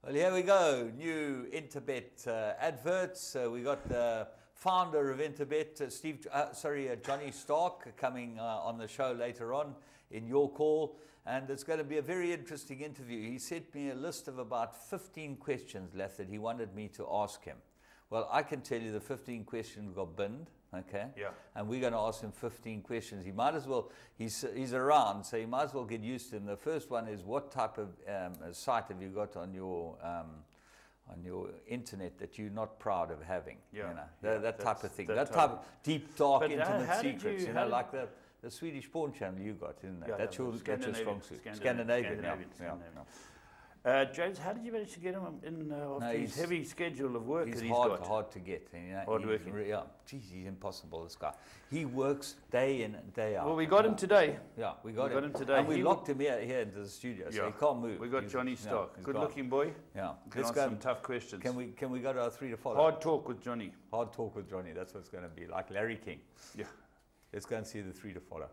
Well, here we go. New Interbet adverts. We got the founder of Interbet, Johnny Stark, coming on the show later on in your call. And it's going to be a very interesting interview. He sent me a list of about 15 questions left that he wanted me to ask him. Well, I can tell you the 15 questions got binned. Okay. Yeah. And we're going to ask him 15 questions. He might as well. He's around, so you might as well get used to him. The first one is, what type of site have you got on your internet that you're not proud of having? Yeah. You know, that type of thing. That type type of deep, dark, but intimate secrets. You know, like the Swedish porn channel you got, isn't it? Yeah, that's your strong suit. Scandinavian. Yeah. James, how did you manage to get him in after his heavy schedule of work that he's got? He's hard to get. You know, hard working. Yeah. Geez, he's impossible, this guy. He works day in and day out. Well, we got him today. Yeah, we got him today. And we locked him here into the studio, so he can't move. We got Johnny Stark. Good-looking boy. Yeah. Let's go. Some tough questions. Can we go to our 3 to follow? Hard talk with Johnny. Hard talk with Johnny. That's what it's going to be, like Larry King. Yeah. Let's go and see the 3 to follow.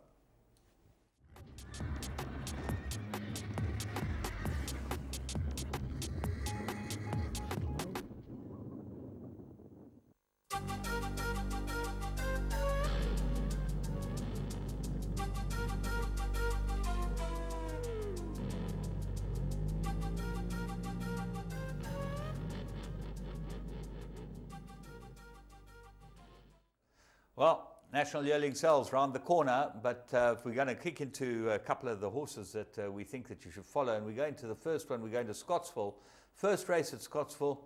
Well, National Yearling Sales round the corner, but if we're going to kick into a couple of the horses that we think that you should follow, and we're going to the first one. We're going to Scottsville. First race at Scottsville.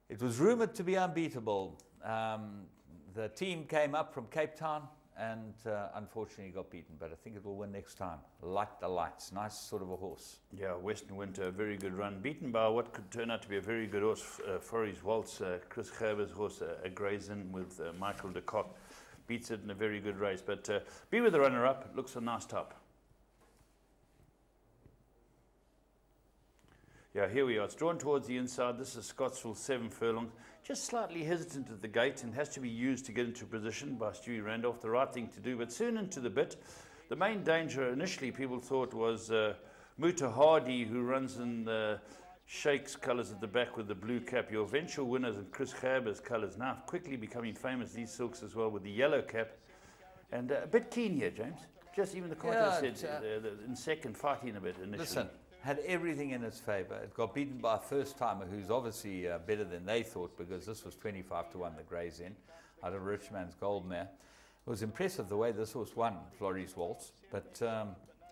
It was rumoured to be unbeatable. The team came up from Cape Town and unfortunately got beaten, but I think it will win next time. Light the lights. Nice sort of a horse. Yeah, Western Winter, a very good run. Beaten by what could turn out to be a very good horse, Forrest Waltz, Chris Gerber's horse, a Grazen with Michael de Kock. Beats it in a very good race, but be with the runner-up. It looks a nice top. Yeah, here we are. It's drawn towards the inside. This is Scottsville, 7 furlongs. Just slightly hesitant at the gate and has to be used to get into position by Stewie Randolph. The right thing to do, but soon into the bit. The main danger initially people thought was Muta Hardy, who runs in the Shakes colours at the back with the blue cap. Your eventual winners in Chris Gerber's colours, now quickly becoming famous, these silks as well, with the yellow cap. And a bit keen here, James. Just even the contest said in second, fighting a bit initially. Listen, had everything in its favour. It got beaten by a first-timer who's obviously better than they thought, because this was 25 to 1, the Gray's Inn, out of Richmond's Gold Mare. It was impressive the way this horse won, Florries Waltz, but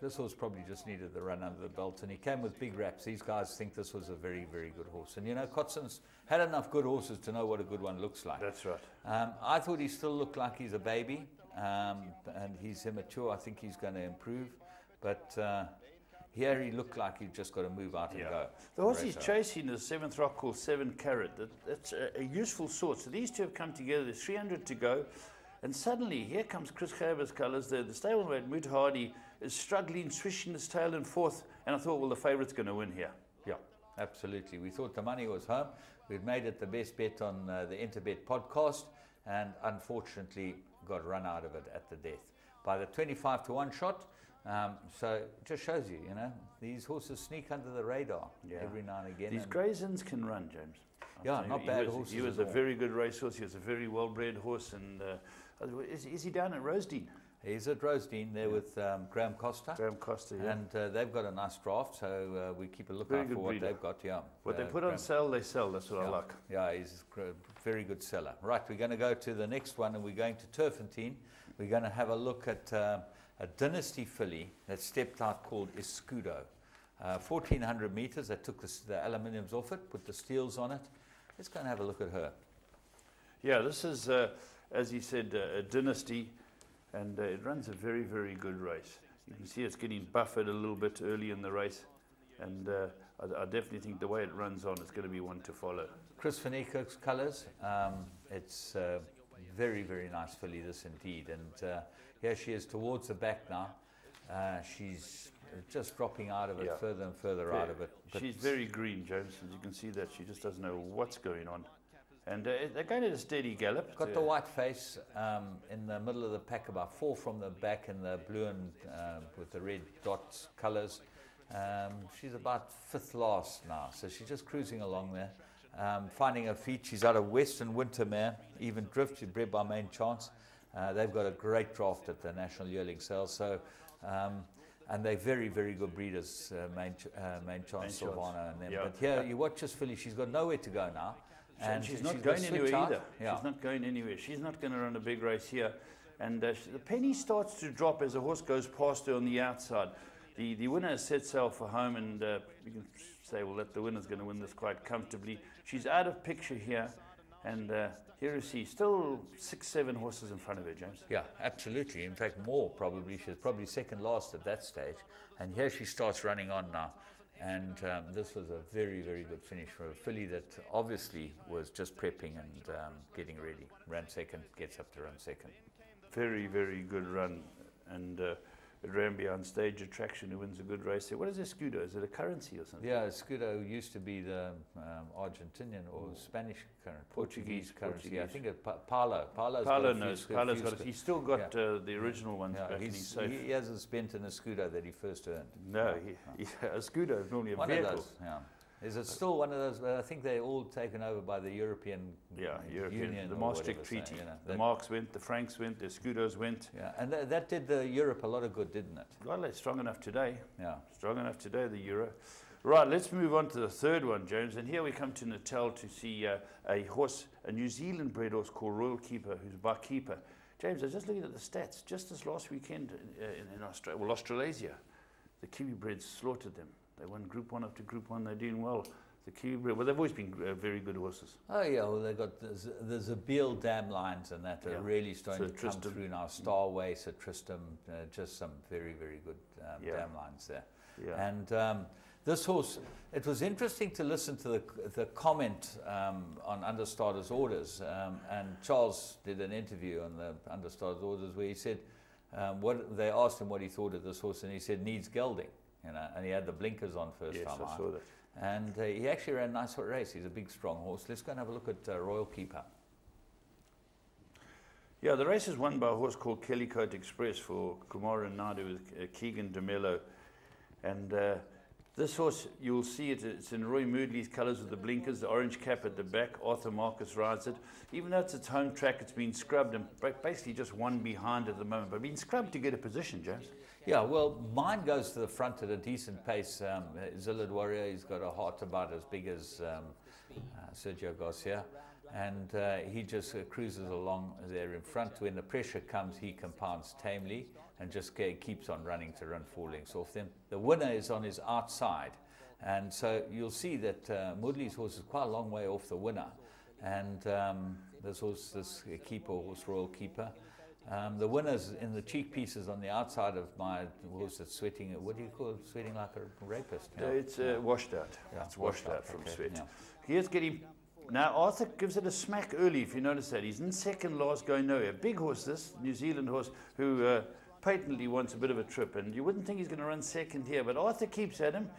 this horse probably just needed the run under the belt, and he came with big raps. These guys think this was a very, very good horse. And, you know, Kotson's had enough good horses to know what a good one looks like. That's right. I thought he still looked like he's a baby, and he's immature. I think he's going to improve. But here he looked like he'd just got to move out and go. The horse he's chasing is 7th Rock called 7 Carat. That's a useful sort. So these two have come together. There's 300 to go. And suddenly, here comes Chris Gerber's colours. The stablemate, Muta Hardy, is struggling, swishing his tail and forth. And I thought, well, the favourite's going to win here. Yeah, absolutely. We thought the money was home. We'd made it the best bet on the Interbet podcast, and unfortunately got run out of it at the death by the 25 to 1 shot. So it just shows you, you know, these horses sneak under the radar every now and again. These Grazens can run, James. Yeah, not bad horses. He was a very good racehorse. He was a very well-bred horse. And is he down at Rosedene? He's at Rosedene there with Graham Costa. Graham Costa, yeah. And they've got a nice draft, so we keep a lookout for what they've got, yeah. What they put on sale, they sell. That's what I like. Yeah, he's a very good seller. Right, we're going to go to the next one, and we're going to Turfentine. We're going to have a look at a Dynasty filly that stepped out called Escudo. 1,400 metres. They took the aluminiums off it, put the steels on it. Let's go and have a look at her. Yeah, this is, as you said, a Dynasty, and it runs a very, very good race. You can see it's getting buffered a little bit early in the race, and I definitely think the way it runs on is going to be one to follow. Chris Van Niekerk's colours. It's very, very nice filly, this indeed. And here she is towards the back now. She's just dropping out of it, further and further out of it. But she's very green, James, as you can see that she just doesn't know what's going on. And they're going at a steady gallop. Got the white face in the middle of the pack, about 4 from the back in the blue and with the red dots colours. She's about 5th last now, so she's just cruising along there, finding her feet. She's out of Western Wintermere, even drift, she's bred by Main Chance. They've got a great draft at the National Yearling Sales, so and they're very, very good breeders, Main Chance, Silvana, and them. Yeah. But here, you watch this filly, she's got nowhere to go now. And she's not going anywhere either. She's not going anywhere. She's not going to run a big race here. And the penny starts to drop as the horse goes past her on the outside. The winner has set sail for home, and we can say, well, that the winner's going to win this quite comfortably. She's out of picture here, and here you see still 6, 7 horses in front of her, James. Yeah, absolutely. In fact, more probably. She's probably second last at that stage. And here she starts running on now. And this was a very, very good finish for a filly that obviously was just prepping and getting ready. Ran second, gets up to run second. Very, very good run. And it ran beyond stage attraction, who wins a good race there. What is Escudo? Is it a currency or something? Yeah, Escudo used to be the Argentinian or Spanish currency, Portuguese currency. Yeah, I think it, Paulo. Paulo's got it. He's still got the original ones back in his safe. He hasn't spent an Escudo that he first earned. No, Escudo is normally a one vehicle. Of those, yeah. Is it still one of those? I think they're all taken over by the European Union. The Maastricht Treaty. You know, the Marks went, the Franks went, the Escudos went. Yeah, and that did Europe a lot of good, didn't it? Well, they're strong enough today. Yeah. Strong enough today, the Euro. Right, let's move on to the third one, James. And here we come to Natal to see a horse, a New Zealand bred horse called Royal Keeper, who's by Keeper. James, I was just looking at the stats. Just this last weekend in Australia, well, Australasia, the Kiwi breds slaughtered them. They won Group 1 up to Group 1. They're doing well. The Kiwi bred, well, they've always been very good horses. Oh, yeah. Well, they've got the Zabeel dam lines and that are really starting to come through now. Starway, Sir Tristram, just some very, very good dam lines there. Yeah. And this horse, it was interesting to listen to the comment on Understarter's orders. And Charles did an interview on the Understarter's orders where he said, they asked him what he thought of this horse, and he said, needs gelding. You know, and he had the blinkers on first time I saw that. And he actually ran a nice race. He's a big, strong horse. Let's go and have a look at Royal Keeper. Yeah, the race is won by a horse called Kellycote Express for Kumar and Naidu with Keegan DeMello. And this horse, you'll see it's in Roy Moodley's colours with the blinkers, the orange cap at the back. Arthur Marcus rides it. Even though it's its home track, it's been scrubbed and basically just one behind at the moment. But been scrubbed to get a position, James. Yeah, well, mine goes to the front at a decent pace. Zillid Warrior, he's got a heart about as big as Sergio Garcia. And he just cruises along there in front. When the pressure comes, he compounds tamely and just keeps on running to run 4 lengths off them. The winner is on his outside. And so you'll see that Moodley's horse is quite a long way off the winner. And this Keeper horse, Royal Keeper. The winner's in the cheek pieces on the outside of my horse that's sweating. What do you call it? Sweating like a rapist? No, it's washed out. Yeah, it's washed out from sweat. Yeah. Here's getting. Now, Arthur gives it a smack early, if you notice that. He's in second last, going nowhere. Big horse, this New Zealand horse, who patently wants a bit of a trip. And you wouldn't think he's going to run second here. But Arthur keeps at him,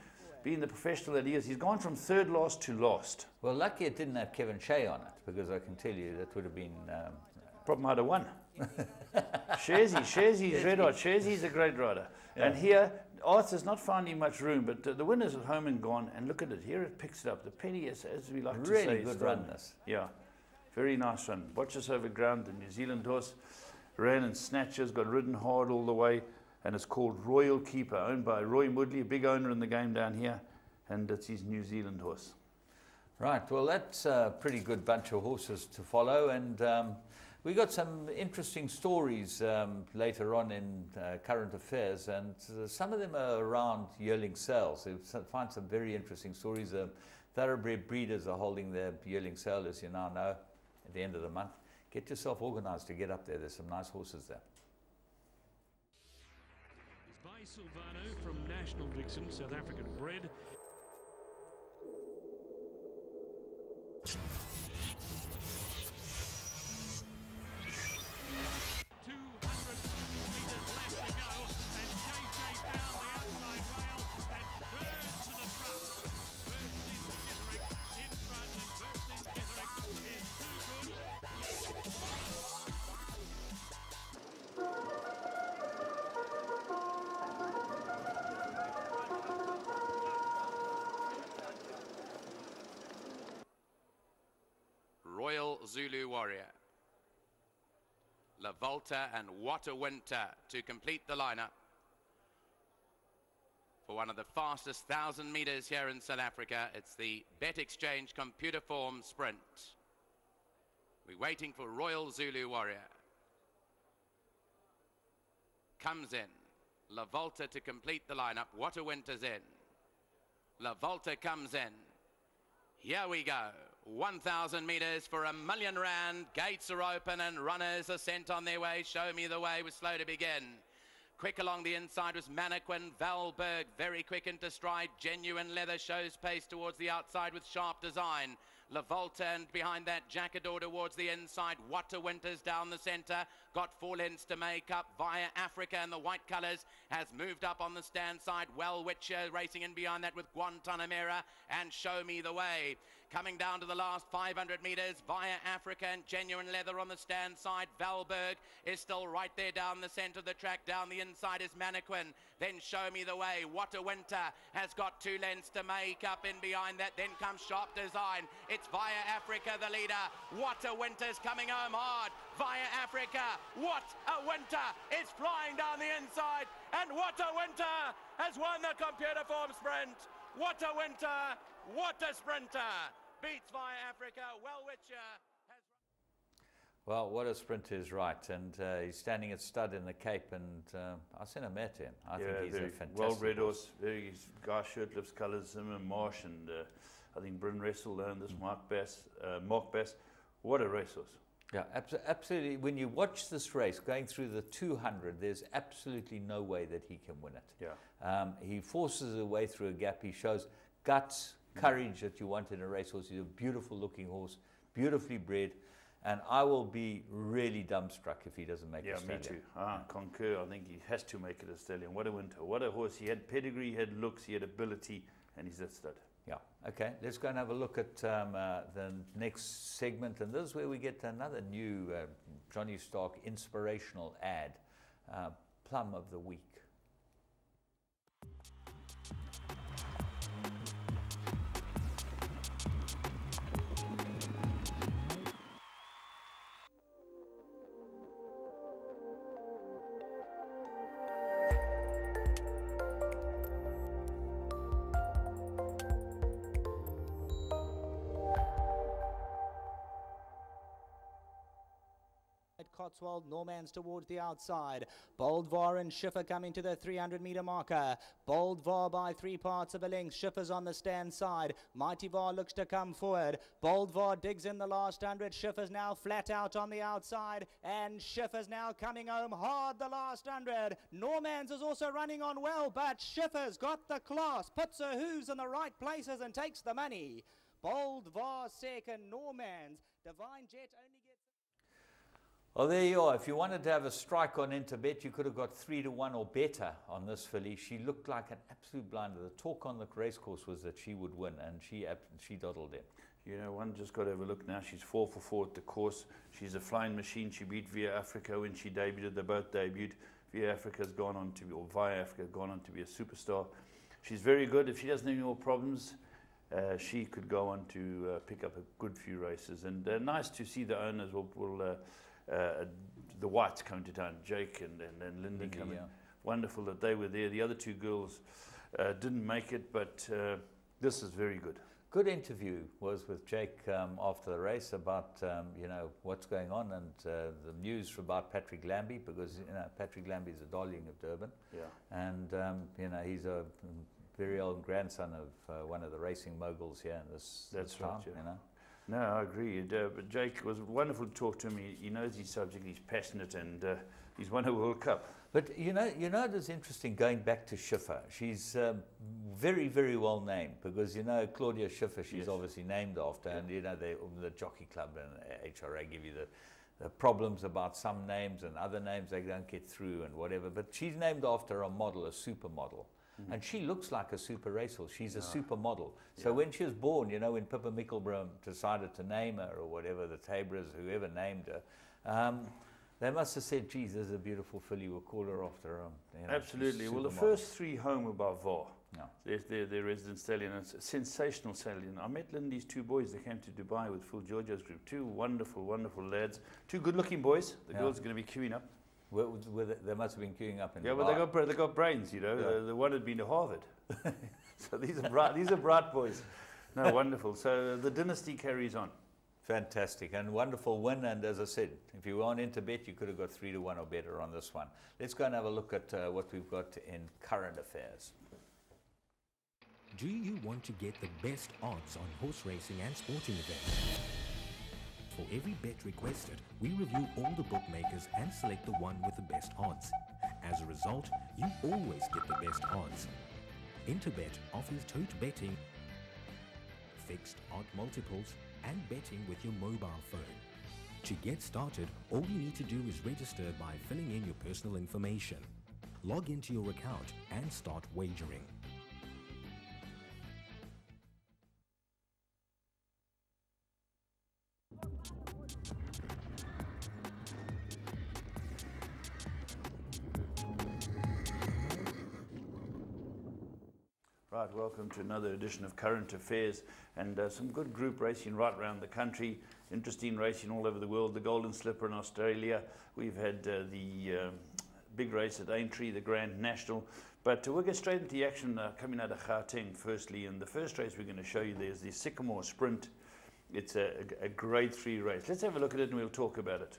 being the professional that he is. He's gone from third last to last. Well, lucky it didn't have Kevin Shea on it, because I can tell you that would have been... Probably might have won. Sherzy's red hot. Sherzy's a great rider. Yeah. And here, Arthur's not finding much room, but the winner's at home and gone. And look at it. Here it picks it up. The penny, as we like to say, really good run, this. Yeah, very nice run. Watch this over ground. The New Zealand horse ran in snatches, got ridden hard all the way, and it's called Royal Keeper, owned by Roy Moodley, a big owner in the game down here, and it's his New Zealand horse. Right. Well, that's a pretty good bunch of horses to follow, and we got some interesting stories later on in current affairs, and some of them are around yearling sales. We find some very interesting stories. Thoroughbred breeders are holding their yearling sale, as you now know, at the end of the month. Get yourself organised to get up there. There's some nice horses there. It's by Silvano from National Vixen, South African bred. Zulu Warrior. La Volta and What a Winter to complete the lineup for one of the fastest 1,000 meters here in South Africa. It's the Bet Exchange Computer Form Sprint. We're waiting for Royal Zulu Warrior. Comes in. La Volta to complete the lineup. What a Winter's in. La Volta comes in. Here we go. 1,000 meters for R1,000,000. Gates are open and runners are sent on their way. Show Me the Way was slow to begin. Quick along the inside was Mannequin. Valberg very quick into stride. Genuine Leather shows pace towards the outside with Sharp Design. La Volta, and behind that Jackador towards the inside. What a Winter's down the centre. Got 4 lengths to make up. Via Africa and the white colours has moved up on the stand side. Well Witcher racing in behind that with Guantanamera and Show Me the Way. Coming down to the last 500 metres, Via Africa and Genuine Leather on the stand side. Valberg is still right there down the centre of the track. Down the inside is Mannequin. Then Show Me the Way. What a Winter has got 2 lengths to make up in behind that. Then comes Sharp Design. It's Via Africa, the leader. What a Winter's coming home hard. Via Africa. What a Winter is flying down the inside. And What a Winter has won the computer form sprint. What a Winter. What a sprinter. Beats Via Africa. Well Witcher has... Well, What a Sprinter is right, and he's standing at stud in the Cape, and I sent a mare to him. I think he's a fantastic well-bred horse. Very Guy Shirtliff's colours, Zimmer Marsh, and I think Bryn Wrestle learned this. Mark Bass. What a racehorse. Yeah, absolutely. When you watch this race going through the 200, there's absolutely no way that he can win it. Yeah. He forces a way through a gap. He shows guts, courage that you want in a racehorse. He's a beautiful looking horse, beautifully bred, and I will be really dumbstruck if he doesn't make a stallion. Yeah, me too. Concur. I think he has to make it a stallion. What a Winter. What a horse. He had pedigree, he had looks, he had ability, and he's at stud. Yeah. Okay, let's go and have a look at the next segment, and this is where we get another new Johnny Stark inspirational ad, Plum of the Week. Cotswold, Normans towards the outside. Boldvar and Schiffer coming to the 300-meter marker. Boldvar by 3 parts of a length. Schiffer's on the stand side. Mighty Var looks to come forward. Boldvar digs in the last 100. Schiffer's now flat out on the outside, and Schiffer's now coming home hard the last 100. Normans is also running on well, but Schiffer's got the class, puts her hooves in the right places and takes the money. Boldvar second, Normans. Divine Jet only gets... Well, there you are. If you wanted to have a strike on Interbet, you could have got 3-1 or better on this filly. She looked like an absolute blinder. The talk on the racecourse was that she would win, and she dawdled in. You know, one just got to have a look now. She's 4 for 4 at the course. She's a flying machine. She beat Via Africa when she debuted. They both debuted. Via Africa's gone on to be, or Via Africa gone on to be a superstar. She's very good. If she doesn't have any more problems, she could go on to pick up a good few races. And nice to see the owners will the Whites coming to town, Jake and Lindy coming. Yeah. Wonderful that they were there. The other 2 girls didn't make it, but this is very good. Good interview was with Jake after the race about you know, what's going on, and the news about Patrick Lambie, because you know Patrick Lambie is a darling of Durban. Yeah. And you know, he's a very old grandson of one of the racing moguls here in this town. Right, yeah. You know. No, I agree. But Jake was wonderful to talk to him. He knows his subject. He's passionate, and he's won a World Cup. But you know, it is interesting going back to Schiffer. She's very, very well named, because you know Claudia Schiffer. She's obviously named after, and you know the Jockey Club and HRA give you the problems about some names, and other names they don't get through and whatever. But she's named after a model, a supermodel. And she looks like a super racehorse. She's a supermodel. So when she was born, you know, when Pippa Mickelbrom decided to name her, or whatever, the Tabras, whoever named her, they must have said, geez, this is a beautiful filly, we'll call her after her. You know, absolutely. Well, the first 3 home were by VAR. Yeah. Their resident stallion. It's a sensational stallion. I met Lindy's two boys. They came to Dubai with Phil Giorgio's group. Two wonderful, wonderful lads. Two good-looking boys. The girls are going to be queuing up. They must have been queuing up in Yeah, Dubai. but they got brains, you know. Yeah. The one had been to Harvard. So these are bright boys. No, wonderful. So the dynasty carries on. Fantastic and wonderful win. And as I said, if you weren't into bet, you could have got 3-1 or better on this one. Let's go and have a look at what we've got in current affairs. Do you want to get the best odds on horse racing and sporting events? For every bet requested, we review all the bookmakers and select the one with the best odds. As a result, you always get the best odds. Interbet offers tote betting, fixed odd multiples, and betting with your mobile phone. To get started, all you need to do is register by filling in your personal information. Log into your account and start wagering. Right, welcome to another edition of Current Affairs, and some good group racing right around the country. Interesting racing all over the world. The Golden Slipper in Australia. We've had the big race at Aintree, the Grand National. But we'll get straight into the action coming out of Gauteng firstly. And the first race we're going to show you there is the Sycamore Sprint. It's a grade 3 race. Let's have a look at it and we'll talk about it.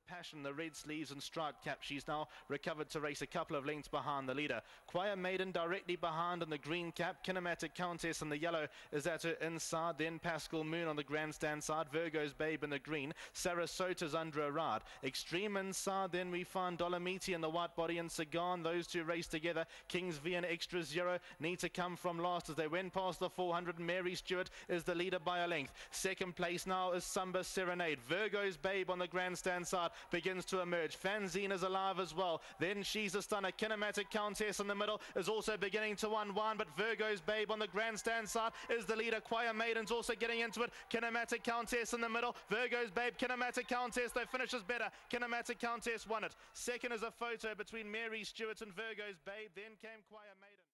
Passion, the red sleeves and striped cap. She's now recovered to race a couple of lengths behind the leader. Choir Maiden directly behind in the green cap. Kinematic Countess in the yellow is at her inside. Then Pascal Moon on the grandstand side. Virgo's Babe in the green. Sarasota's under a ride. Extreme inside. Then we find Dolomiti in the white body and Sagan. Those two race together. King's V and Extra Zero need to come from last as they went past the 400. Mary Stewart is the leader by a length. Second place now is Samba Serenade. Virgo's Babe on the grandstand side begins to emerge. Fanzine is alive as well. Then She's a Stunner. Kinematic Countess in the middle is also beginning to unwind, but Virgo's Babe on the grandstand side is the leader. Choir Maiden's also getting into it. Kinematic Countess in the middle. Virgo's Babe, Kinematic Countess, though finishes better. Kinematic Countess won it. Second is a photo between Mary Stewart and Virgo's Babe. Then came Choir Maiden.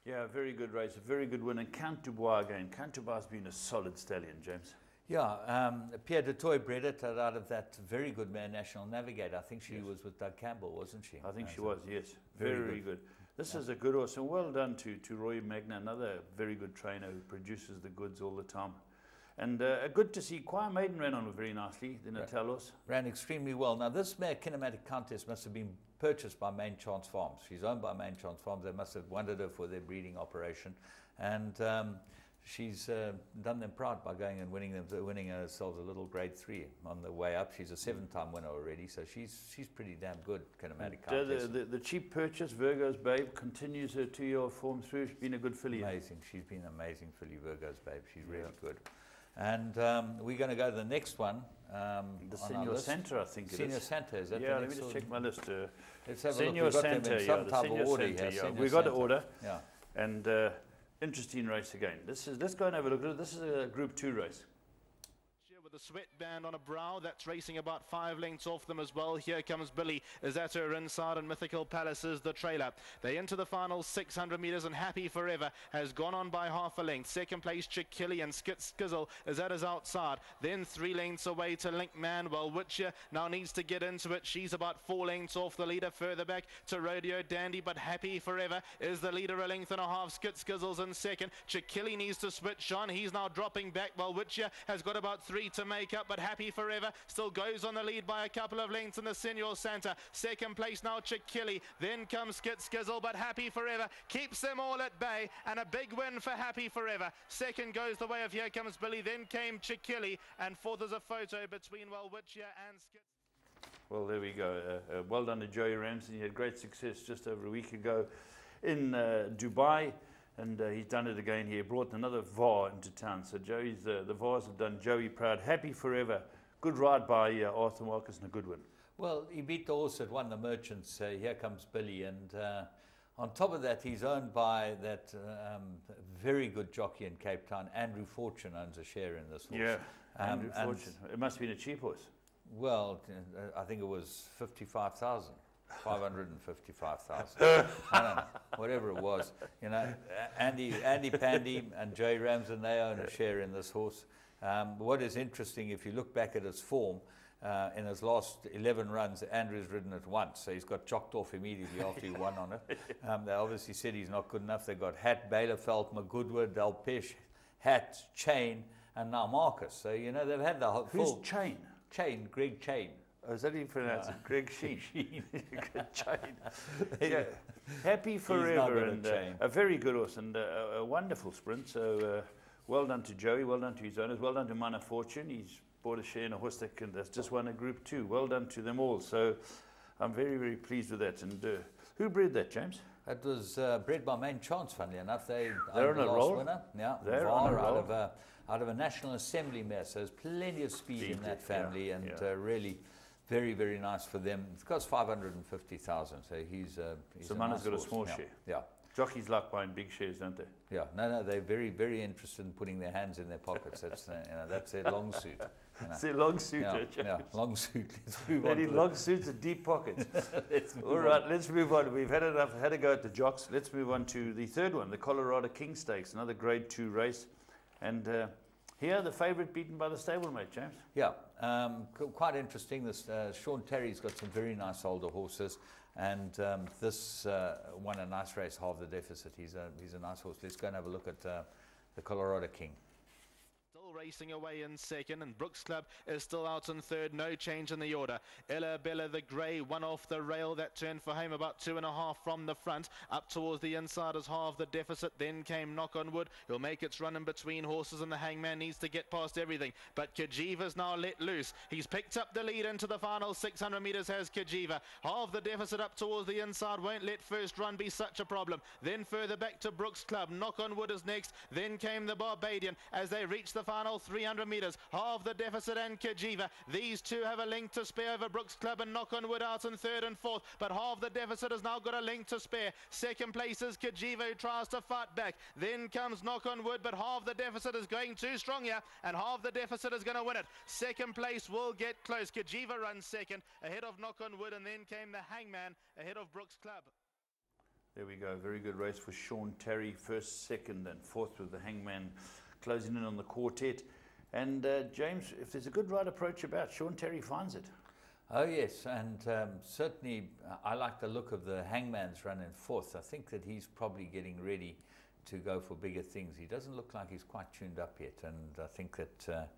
Yeah, a very good race, a very good win. And Count Dubois again. Count Dubois has been a solid stallion, James. Yeah, Pierre de Toy bred it out of that very good man, National Navigator. I think she was with Doug Campbell, wasn't she? I think she was, yes. Very good. This is a good horse, and well done to Roy Magna, another very good trainer who produces the goods all the time. And good to see Choir Maiden ran on very nicely, the Natal horse. Ran extremely well. Now, this mare, Kinematic Countess, must have been purchased by Main Chance Farms. She's owned by Main Chance Farms. They must have wanted her for their breeding operation. And she's done them proud by going and winning herself a little grade 3 on the way up. She's a 7-time winner already, so she's pretty damn good, Kinematic Countess. The cheap purchase, Virgo's Babe, continues her 2-year form through. She's been a good filly. Amazing. She's been amazing filly, Virgo's Babe. She's really good. And we're going to go to the next one. The Senor Santa, I think it is. Senor Santa, is that yeah, the let next me just check my list. Let's have Senor a look. We've got Santa, them in some type of order here. We got the order. Yeah. And interesting race again. Let's go and have a look at it. This is a Group 2 race. With a sweatband on a brow, that's racing about 5 lengths off them as well. Here comes Billy, is at her inside, and Mythical Palace is the trailer. They into the final 600 metres, and Happy Forever has gone on by half a length. Second place, Chickilly, and Skizzle is at his outside. Then 3 lengths away to Linkman. Well, Witcher now needs to get into it. She's about 4 lengths off the leader. Further back to Rodeo Dandy, but Happy Forever is the leader, a length and a half. Skizzle's in second. Chickilly needs to switch on. He's now dropping back, while Witcher has got about 3 to make up, but Happy Forever still goes on the lead by a couple of lengths in the Senor Santa. Second place now Chickilly, then comes Skizzle, but Happy Forever keeps them all at bay, and a big win for Happy Forever. Second goes the way of Here Comes Billy, then came Chickilly, and fourth is a photo between Witcher and Skizzle. Well, there we go. Well done to Joey Ramsey. He had great success just over a week ago in Dubai. And he's done it again here. Brought another VAR into town. So Joey's, the VARs have done Joey proud. Happy Forever. Good ride by Arthur Marcus and a good win. Well, he beat the horse that won the Merchants. Here Comes Billy. And on top of that, he's owned by that very good jockey in Cape Town. Andrew Fortune owns a share in this horse. Yeah, Andrew Fortune. It must have been a cheap horse. Well, I think it was 55,000. 555,000. I don't know, whatever it was. You know, Andy Pandy and Jay Ramsden, they own a share in this horse. What is interesting, if you look back at his form, in his last 11 runs, Andrew's ridden it once, so he's got chocked off immediately after he won on it. They obviously said he's not good enough. They've got Hat, Baylorfeld, McGoodwood, Delpesh, Hat, Chain, and now Marcus. So, you know, they've had the whole full... Who's Chain? Chain, Greg Chain. Oh, is that how you pronounce it? Greg Sheen. Chain. Yeah. Happy forever, and a very good horse, and a wonderful sprint. So well done to Joey, well done to his owners, well done to Mana Fortune. He's bought a share in a horse that's just won a Group 2. Well done to them all. So I'm very, very pleased with that. And who bred that, James? That was bred by Main Chance, funnily enough. They're on a roll. Winner. Yeah, they're on a roll. Out of a National Assembly mare. So there's plenty of speed in that family, and really very, very nice for them. It costs 550,000. So so Mana's got a small share. Yeah. Jockeys like buying big shares, don't they? Yeah. No, they're very, very interested in putting their hands in their pockets. That's that's their long suit. It's their long suit. Yeah, long suit. Let's move on. They need long suits and deep pockets. All right, let's move on. We've had enough. Had a go at the jocks. Let's move on to the third one, the Colorado King Stakes, another Grade 2 race. And here, the favourite beaten by the stablemate, James. Yeah, quite interesting. This Sean Terry's got some very nice older horses, and this won a nice race, half the deficit. He's a nice horse. Let's go and have a look at the Colorado King. Racing away in second, and Brooks Club is still out in third. No change in the order. Ella Bella the Grey, one off the rail. That turned for home about 2.5 from the front. Up towards the inside is half the deficit. Then came Knock on Wood. He'll make its run in between horses, and the Hangman needs to get past everything. But Kajiva's now let loose. He's picked up the lead into the final 600 metres has Kajiva. Half the deficit up towards the inside. Won't let first run be such a problem. Then further back to Brooks Club. Knock on Wood is next. Then came the Barbadian as they reach the final 300 metres, half the deficit and Kajiva. These two have a length to spare over Brooks Club and Knock on Wood out in third and fourth, but half the deficit has now got a length to spare. Second place is Kajiva, who tries to fight back. Then comes Knock on Wood, but half the deficit is going too strong here, and half the deficit is going to win it. Second place will get close. Kajiva runs second ahead of Knock on Wood, and then came the Hangman ahead of Brooks Club. There we go. Very good race for Sean Terry, first, second and fourth, with the Hangman closing in on the quartet. And James, if there's a good right approach about, Sean Terry finds it. Oh yes, and certainly I like the look of the Hangman's run in fourth. I think that he's probably getting ready to go for bigger things. He doesn't look like he's quite tuned up yet, and I think that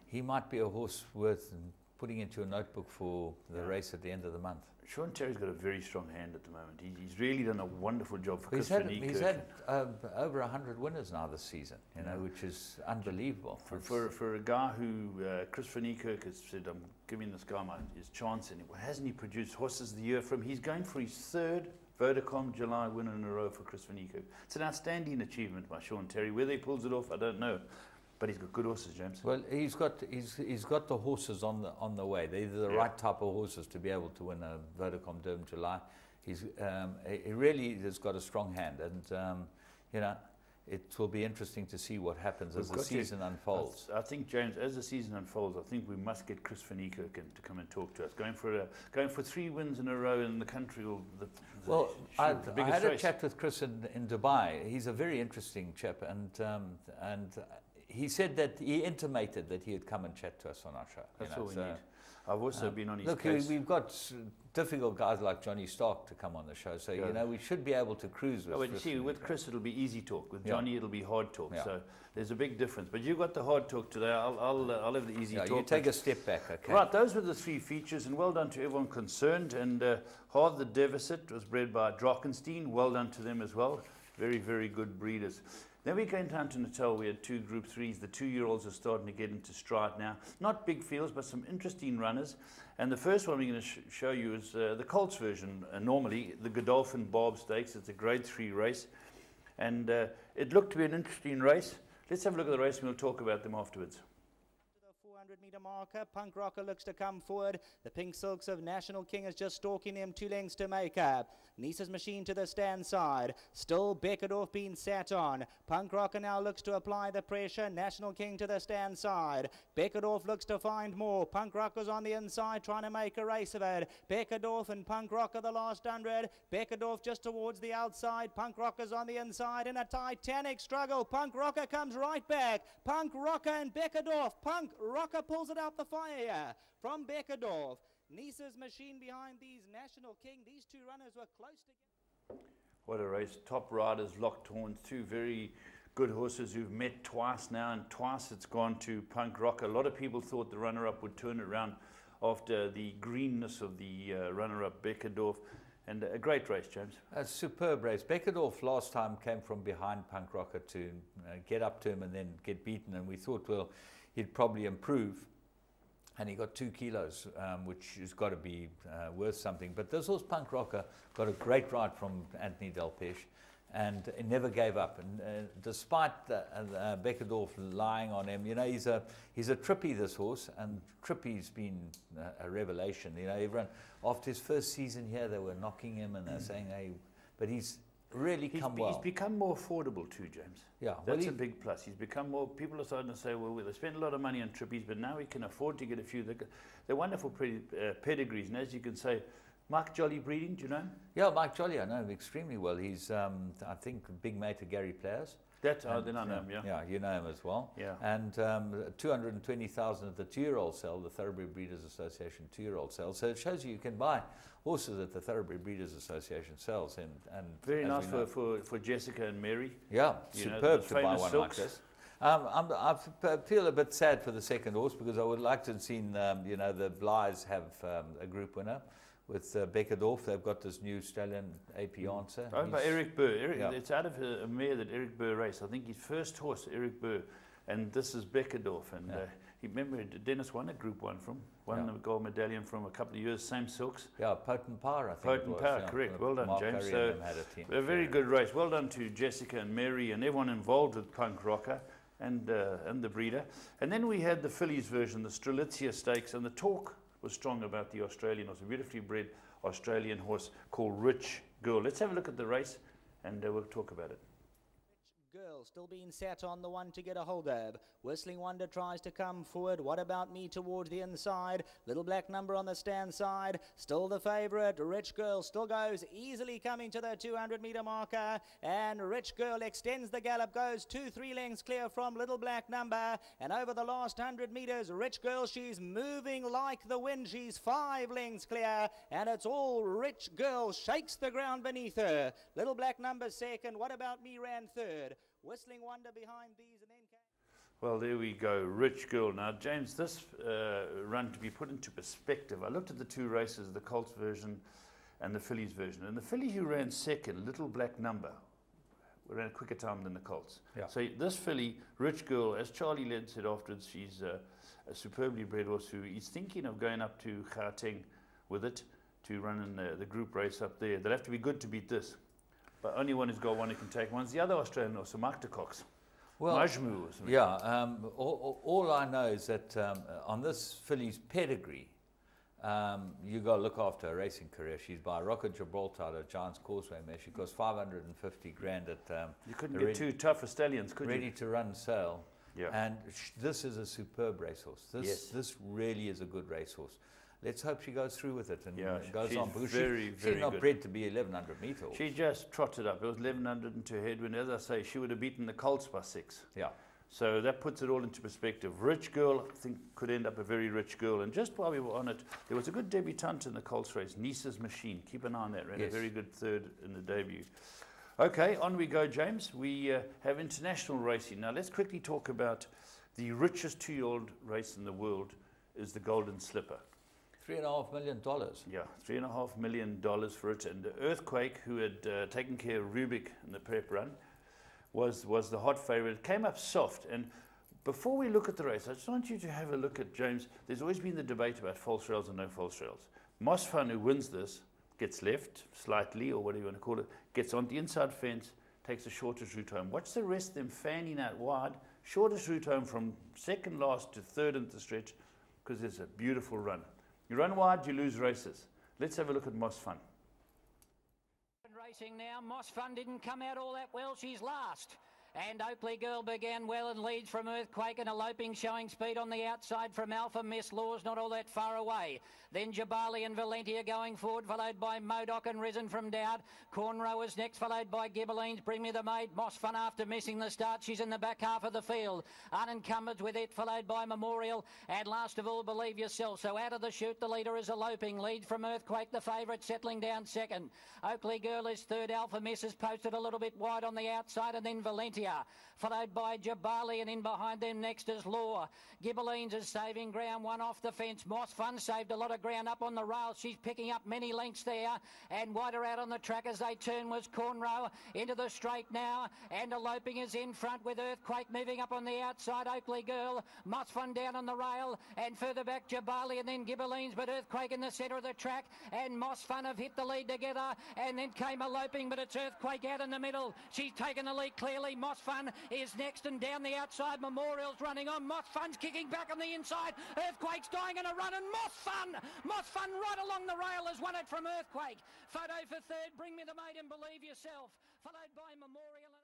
he might be a horse worth putting into a notebook for the race at the end of the month. Sean Terry's got a very strong hand at the moment. He's really done a wonderful job for Chris Van Niekerk. He's had over 100 winners now this season, you know, which is unbelievable. For a guy who, Chris Van Niekerk has said, I'm giving this guy his chance, and hasn't he produced horses of the year from him? He's going for his third Vodacom July win in a row for Chris Van Niekerk. It's an outstanding achievement by Sean Terry. Whether he pulls it off, I don't know. But he's got good horses, James. Well, he's got the horses on the way. They're the right type of horses to be able to win a Vodacom Durham July. He really has got a strong hand, and you know, it will be interesting to see what happens as the season unfolds. I think, James, as the season unfolds, I think we must get Chris Van Niekerk to come and talk to us. Going for 3 wins in a row in the country. I had a chat with Chris in Dubai. He's a very interesting chap, and he said that he intimated that he would come and chat to us on our show. That's all we need. I've also been on his case. We've got difficult guys like Johnny Stark to come on the show, so you know, we should be able to cruise with Chris. See, with Chris it'll be easy talk. With Johnny it'll be hard talk. So there's a big difference. But you've got the hard talk today. I'll have the easy talk. You take a step back, okay? Right, those were the 3 features, and well done to everyone concerned. And Half the Deficit was bred by Drakenstein. Well done to them as well. Very, very good breeders. Then we came down to Natal. We had 2 Group 3s. The 2-year-olds are starting to get into stride now. Not big fields, but some interesting runners. And the first one we're going to show you is the Colts version. Normally, the Godolphin Barb Stakes. It's a Grade 3 race. And it looked to be an interesting race. Let's have a look at the race, and we'll talk about them afterwards. 200-meter marker. Punk Rocker looks to come forward. The Pink Silks of National King is just stalking him, 2 lengths to make up. Nisa's Machine to the stand side. Still Beckerdorf being sat on. Punk Rocker now looks to apply the pressure. National King to the stand side. Beckerdorf looks to find more. Punk Rocker's on the inside trying to make a race of it. Beckerdorf and Punk Rocker the last 100. Beckerdorf just towards the outside. Punk Rocker's on the inside in a titanic struggle. Punk Rocker comes right back. Punk Rocker and Beckerdorf. Punk Rocker pulls it out the fire from Beckerdorf. Nisa's Machine behind these. National King. These 2 runners were close together. What a race. Top riders locked horns. 2 very good horses who've met twice now, and twice it's gone to Punk Rocker. A lot of people thought the runner-up would turn it around after the greenness of the runner-up Beckerdorf. And a great race, James. A superb race. Beckerdorf last time came from behind Punk Rocker to get up to him and then get beaten, and we thought, well, he'd probably improve. And he got 2 kilos, which has got to be worth something. But this horse, Punk Rocker, got a great ride from Anthony Delpeche, and he never gave up. And despite Beckerdorf lying on him, you know, he's a trippy, this horse, and Trippy's been a revelation. You know, everyone after his first season here, they were knocking him and they're saying, hey, but he's really come well. He's become more affordable too, James. Yeah, that's a big plus. He's become more. People are starting to say, well, they spend a lot of money on trippies, but now we can afford to get a few. They're wonderful pedigrees, and as you can say, Mike Jolly breeding. Do you know him? Yeah, Mike Jolly, I know him extremely well. He's, I think, a big mate of Gary Players. That's then I know him. Yeah. Yeah, you know him as well. Yeah. And 220,000 at the 2-year-old sale, the Thoroughbred Breeders Association 2-year-old sale. So it shows you can buy horses at the Thoroughbred Breeders Association sales. And very nice for Jessica and Mary. Yeah, superb to buy one like this. I feel a bit sad for the second horse because I would like to have seen, you know, the Blyes have a group winner. With Beckerdorf, they've got this new stallion, AP Answer. Owned by Eric Burr. It's out of a mare that Eric Burr raced. I think his first horse, Eric Burr, and this is Beckerdorf. And he remember Dennis won a Group 1 from, won the gold medallion from a couple of years, same silks. Yeah, Potent Power, I think. Potent Power, correct. Well done, Mark James. So a very good race. Well done to Jessica and Mary and everyone involved with Punk Rocker and the breeder. And then we had the fillies version, the Strelitzia Stakes, and the talk was strong about the Australian horse, a beautifully bred Australian horse called Rich Girl. Let's have a look at the race and we'll talk about it. Rich Girl still being sat on, the one to get a hold of. Whistling Wonder tries to come forward. What About Me towards the inside. Little Black Number on the stand side. Still the favourite. Rich Girl still goes easily coming to the 200-meter marker. And Rich Girl extends the gallop, goes 2-3 lengths clear from Little Black Number. And over the last 100 metres, Rich Girl, she's moving like the wind. She's 5 lengths clear. And it's all Rich Girl. Shakes the ground beneath her. Little Black Number second. What About Me ran third. Whistling Wonder behind these, and then well, there we go, Rich Girl. Now, James, this run to be put into perspective, I looked at the 2 races, the Colts version and the fillies version. And the filly who ran second, Little Black Number, ran a quicker time than the Colts. Yeah. So this filly, Rich Girl, as Charlie Led said afterwards, she's a superbly bred horse who is thinking of going up to Gauteng with it to run in the group race up there. They'll have to be good to beat this. But only one who's got one who can take one's the other Australian horse, Mark de Cox. Well, Majmu or something. Yeah, all I know is that on this filly's pedigree, you got to look after her racing career. She's by Rocket Gibraltar at Giants Causeway mare. She costs 550 grand at you couldn't get 2 tough stallions, could you? Ready to run sale. Yeah. And this is a superb racehorse. This really is a good racehorse. Let's hope she goes through with it and goes on. Because she's not good. bred to be 1100 metre. She just trotted up. It was 1100 into her headwind. As I say, she would have beaten the Colts by 6. Yeah. So that puts it all into perspective. Rich Girl, I think, could end up a very rich girl. And just while we were on it, there was a good debutante in the Colts race, Nisa's Machine. Keep an eye on that. Ran a very good third in the debut. Okay, on we go, James. We have international racing. Now, let's quickly talk about the richest 2-year-old race in the world is the Golden Slipper. $3.5 million. Yeah, $3.5 million for it. And Earthquake, who had taken care of Rubik in the prep run, was the hot favourite. It came up soft. And before we look at the race, I just want you to have a look at, James, there's always been the debate about false rails and no false rails. Mosfan, who wins this, gets left slightly, or whatever you want to call it, gets on the inside fence, takes the shortest route home. Watch the rest of them fanning out wide, Shortest route home from second last to third into the stretch because it's a beautiful run. You run wide, you lose races. Let's have a look at Moss Fun. Racing now, Moss Fun didn't come out all that well, she's last. And Oakley Girl began well and leads from Earthquake and Eloping, showing speed on the outside from Alpha Miss Laws, not all that far away. Then Jabali and Valentia going forward, followed by Modoc and Risen from Dowd. Cornrowers next, followed by Gibberlines. Bring Me the Maid. Moss Fun after missing the start. She's in the back half of the field. Unencumbered with it, followed by Memorial. And last of all, Believe Yourself. So out of the chute, the leader is Eloping. Lead from Earthquake, the favourite, settling down second. Oakley Girl is third. Alpha Miss is posted a little bit wide on the outside. And then Valentia, followed by Jabali, and in behind them next is Law. Gibberlines is saving ground, one off the fence. Moss Fun saved a lot of ground up on the rails. She's picking up many lengths there, and wider out on the track as they turn was Cornrow into the straight now, and Eloping is in front with Earthquake moving up on the outside. Oakley Girl, Moss Fun down on the rail, and further back Jabali and then Gibberlines, but Earthquake in the centre of the track, and Moss Fun have hit the lead together, and then came Eloping, but it's Earthquake out in the middle. She's taken the lead clearly. Moss Fun is next, and down the outside Memorial's running on. Moss Fun's kicking back on the inside. Earthquake's dying in a run, and Moss Fun right along the rail has won it from Earthquake. Photo for third, Bring Me the Maid and Believe Yourself, followed by Memorial.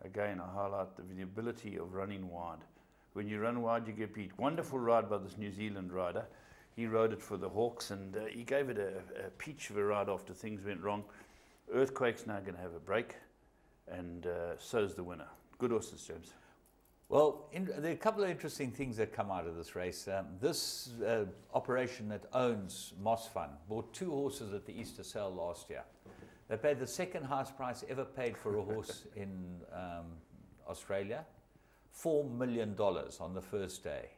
Again, I highlight the ability of running wide. When you run wide, you get beat. Wonderful ride by this New Zealand rider. He rode it for the Hawks, and he gave it a peach of a ride after things went wrong. Earthquake's now going to have a break, and so's the winner. Good horses, James. Well, there are a couple of interesting things that come out of this race. This operation that owns Moss Fun bought 2 horses at the Easter sale last year. They paid the second highest price ever paid for a horse in Australia, $4 million on the first day.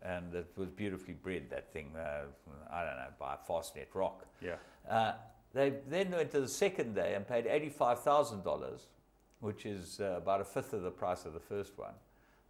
And it was beautifully bred, that thing, I don't know, by Fastnet Rock. Yeah. They then went to the second day and paid $85,000, which is about a fifth of the price of the first one,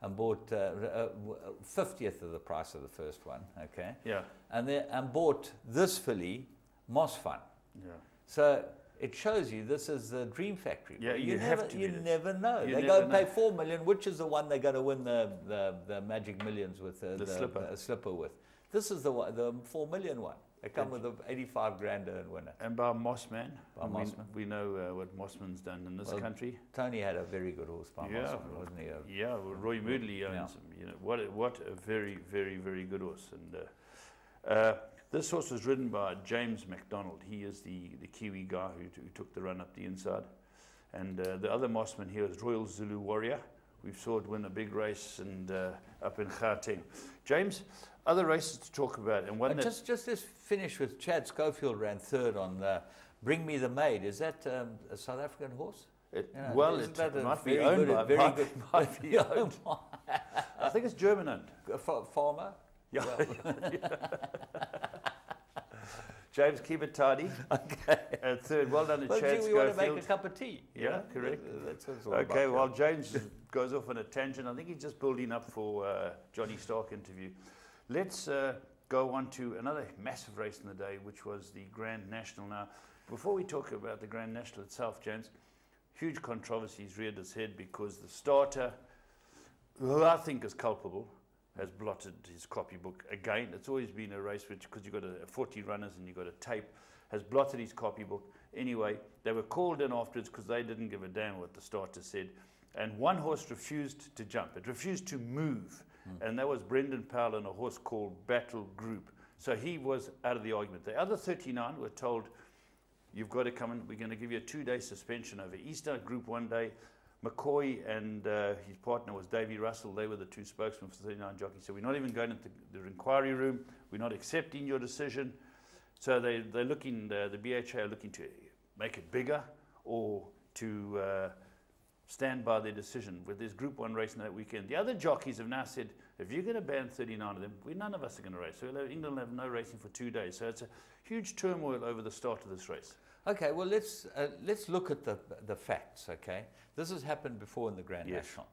and bought 50th of the price of the first one, okay? Yeah. And bought this filly, Moss Fun. Yeah. So it shows you this is the dream factory. Yeah, you never know. You they never go and know. pay $4 million, which is the one they're going to win the Magic Millions with, the slipper with. This is the $4 million one. They come with an 85 grand and winner. And by Mossman. Mossman. We know what Mossman's done in this country. Tony had a very good horse by Mossman, wasn't he? Yeah, well, Roy Moodley owns him. You know, what a very, very, very good horse. And this horse was ridden by James McDonald. He is the Kiwi guy who took the run up the inside. And the other Mossman here is Royal Zulu Warrior. We saw it win a big race and up in Gauteng. James, other races to talk about, and one just this finish with Chad Schofield ran third on Bring Me the Maid. Is that a South African horse? It might be owned by very good. Might be owned. I think it's German owned. Farmer. Yeah. James, keep it tidy. Okay. And third, well done to Chad Schofield. We want to make a cup of tea. Yeah, correct. That's what it's all okay, about, while James goes off on a tangent, I think he's just building up for Johnny Stark interview. Let's go on to another massive race in the day, which was the Grand National. Now, before we talk about the Grand National itself, James, huge controversies reared its head because the starter, who I think is culpable, has blotted his copybook again. It's always been a race which, because you've got 40 runners and you've got a tape, has blotted his copybook. Anyway, they were called in afterwards because they didn't give a damn what the starter said. And one horse refused to jump. It refused to move. And that was Brendan Powell and a horse called Battle Group. So he was out of the argument. The other 39 were told, you've got to come in. We're going to give you a 2-day suspension over Easter. Group 1 day. McCoy and his partner was Davy Russell. They were the 2 spokesmen for 39 jockeys. So we're not even going into the inquiry room. We're not accepting your decision. So they're looking, the BHA are looking to make it bigger or to stand by their decision with this Group 1 racing that weekend. The other jockeys have now said, if you're going to ban 39 of them, none of us are going to race. So England will have no racing for 2 days. So it's a huge turmoil over the start of this race. Okay, well, let's look at the facts, okay? This has happened before in the Grand National.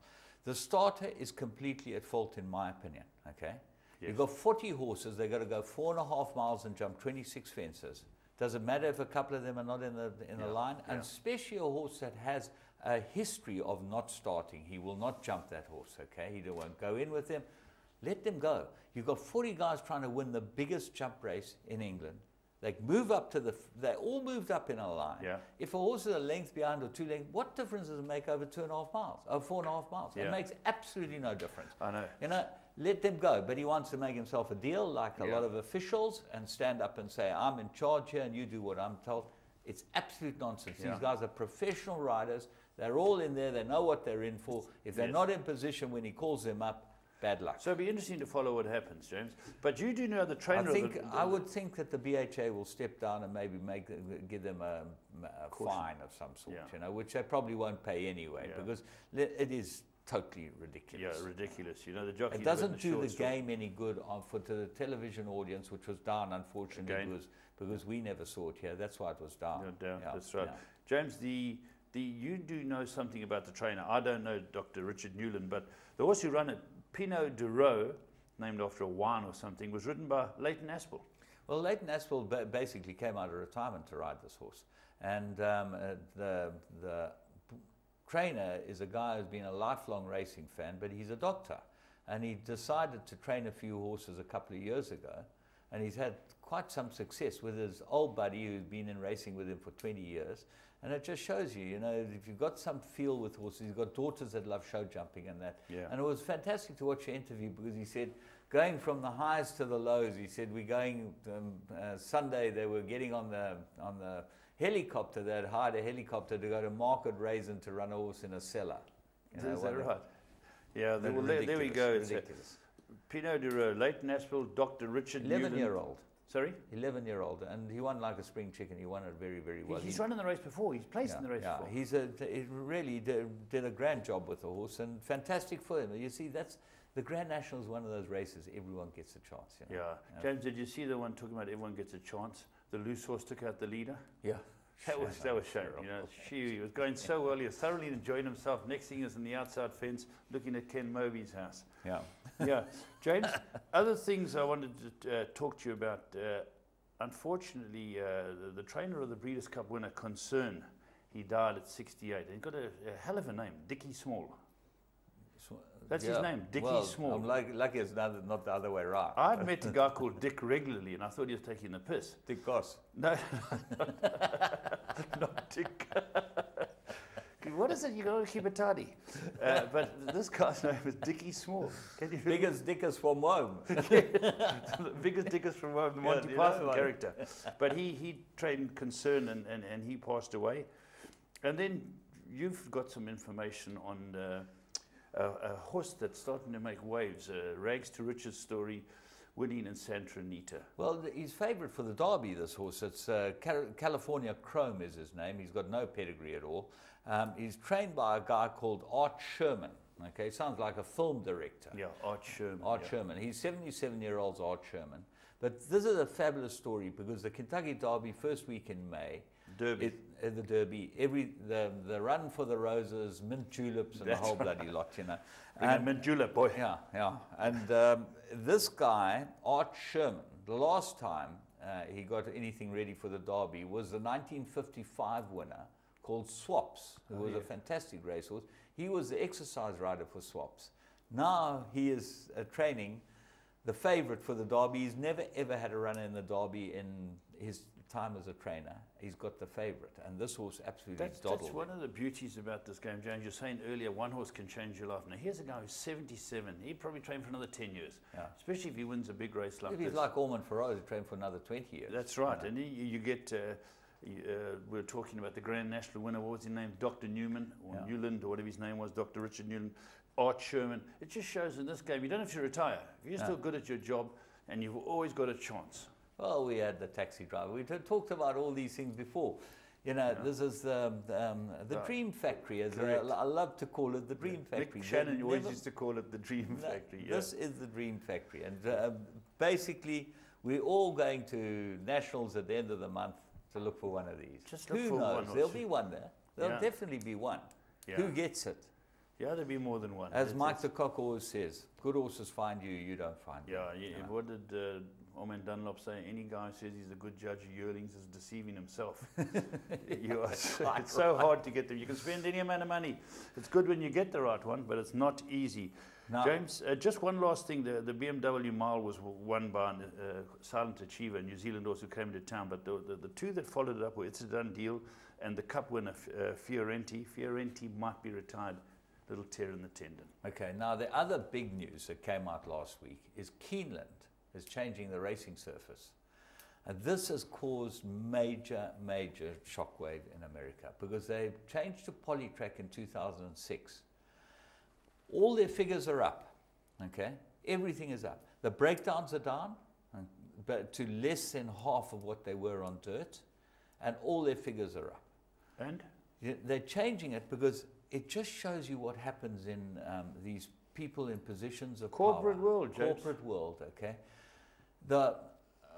The starter is completely at fault, in my opinion, okay? Yes. You've got 40 horses. They've got to go 4.5 miles and jump 26 fences. Doesn't matter if a couple of them are not in the line, and especially a horse that has a history of not starting. He will not jump that horse, okay? He won't go in with them. Let them go. You've got 40 guys trying to win the biggest jump race in England. They move up to they all moved up in a line. Yeah. If a horse is a length behind or 2 lengths, what difference does it make over 2.5 miles, or 4.5 miles? Yeah. It makes absolutely no difference. I know. You know, let them go. But he wants to make himself a deal like a lot of officials and stand up and say, I'm in charge here and you do what I'm told. It's absolute nonsense. These guys are professional riders. They're all in there. They know what they're in for. If they're not in position when he calls them up, bad luck. So it'll be interesting to follow what happens, James. But you do know the trainer. I would think that the BHA will step down and maybe give them a fine of some sort, you know, which they probably won't pay anyway, because it is totally ridiculous. Yeah, ridiculous. You know, the jockey. It doesn't do the game any good to the television audience, which was down, unfortunately, because we never saw it here. That's why it was down. No doubt. Yeah, That's right. Yeah. James, you do know something about the trainer. I don't know Dr. Richard Newland, but the horse who ran it, Pinot de Raux, named after a wine or something, was ridden by Leighton Aspel. Well, Leighton Aspel basically came out of retirement to ride this horse. And the trainer is a guy who's been a lifelong racing fan, but he's a doctor. And he decided to train a few horses a couple of years ago. And he's had quite some success with his old buddy who's been in racing with him for 20 years. And it just shows you, you know, if you've got some feel with horses, he's got daughters that love show jumping and that. Yeah. And it was fantastic to watch the interview because he said, going from the highs to the lows, he said, we're going, Sunday they were getting on the helicopter, they had hired a helicopter to go to Market Raisin to run a horse in a cellar. You know, is that right? Yeah, there we go. Ridiculous. Pinot de Raux, Leighton Aspel, Dr. Richard Newland. 11-year-old. Sorry? 11-year-old, and he won like a spring chicken. He won it very, very well. He's run in the race before. He's placed in the race before. He really did a grand job with the horse, and fantastic for him. You see, that's the Grand National is one of those races everyone gets a chance. You know? Yeah. James, did you see the one talking about everyone gets a chance? The loose horse took out the leader. Yeah. That was shame. You know, he was going so well. He was thoroughly enjoying himself. Next thing he was in the outside fence, looking at Ken Moby's house. Yeah. Yeah. James, other things I wanted to talk to you about. Unfortunately, the trainer of the Breeders' Cup winner, Concern, he died at 68. And he got a hell of a name, Dickie Small. That's his name, Dickie Small. I'm lucky it's not the other way around. I'd met a guy called Dick regularly, and I thought he was taking the piss. Dick Goss. No, not Dick. What is it? You got to keep it tidy. But this guy's name is Dickie Small. Biggest Dickers from home. The biggest Dickers from home, the Monty Python character. But he trained Concern, and he passed away. And then you've got some information on a horse that's starting to make waves, Rags to Riches story, winning in Santa Anita. Well, he's favourite for the Derby, this horse. It's California Chrome is his name. He's got no pedigree at all. He's trained by a guy called Art Sherman. Okay, sounds like a film director. Yeah, Art Sherman. Art Sherman. He's 77-year-old Art Sherman. But this is a fabulous story because the Kentucky Derby, first week in May, Derby. The Derby, the run for the roses, mint juleps, and the whole bloody lot, you know. And mint julep, boy. Yeah, yeah. And this guy, Art Sherman, the last time he got anything ready for the Derby was the 1955 winner called Swaps, who was a fantastic racehorse. He was the exercise rider for Swaps. Now he is training the favourite for the Derby. He's never ever had a runner in the Derby in his time as a trainer. He's got the favourite, and this horse absolutely doddled. That's one of the beauties about this game, James. You're saying earlier, one horse can change your life. Now here's a guy who's 77. He'd probably train for another 10 years, especially if he wins a big race like this. He's like Ormond Ferrari, he'd train for another 20 years. That's right, and you get. We're talking about the Grand National winner. What was his name? Dr. Newman or Newland or whatever his name was. Dr. Richard Newland, Art Sherman. It just shows in this game you don't have to retire. If you're still good at your job, and you've always got a chance. Well, we had the taxi driver. We talked about all these things before. You know, this is the Dream Factory, as I love to call it, the Dream Factory. Nick Shannon always used to call it the Dream Factory. This is the Dream Factory. And basically, we're all going to Nationals at the end of the month to look for one of these. Just look Who for knows? one. There'll be one there. There'll definitely be one. Who gets it? Yeah, there'll be more than one. As Mike the Cock always says, good horses find you, you don't find them. What did Orman Dunlop say, any guy who says he's a good judge of yearlings is deceiving himself. It's so hard to get them. You can spend any amount of money. It's good when you get the right one, but it's not easy. No. James, just one last thing. The BMW Mile was won by Silent Achiever, a New Zealand horse who came to town, but the two that followed it up were It's a Done Deal and the Cup winner, Fiorenti. Fiorenti might be retired. Little tear in the tendon. Okay, now the other big news that came out last week is Keeneland is changing the racing surface. And this has caused major shockwave in America because they changed to Polytrack in 2006. All their figures are up, okay? Everything is up. The breakdowns are down, but to less than half of what they were on dirt, and all their figures are up. And? They're changing it because it just shows you what happens in these people in positions of corporate power. World, James. Corporate world, okay?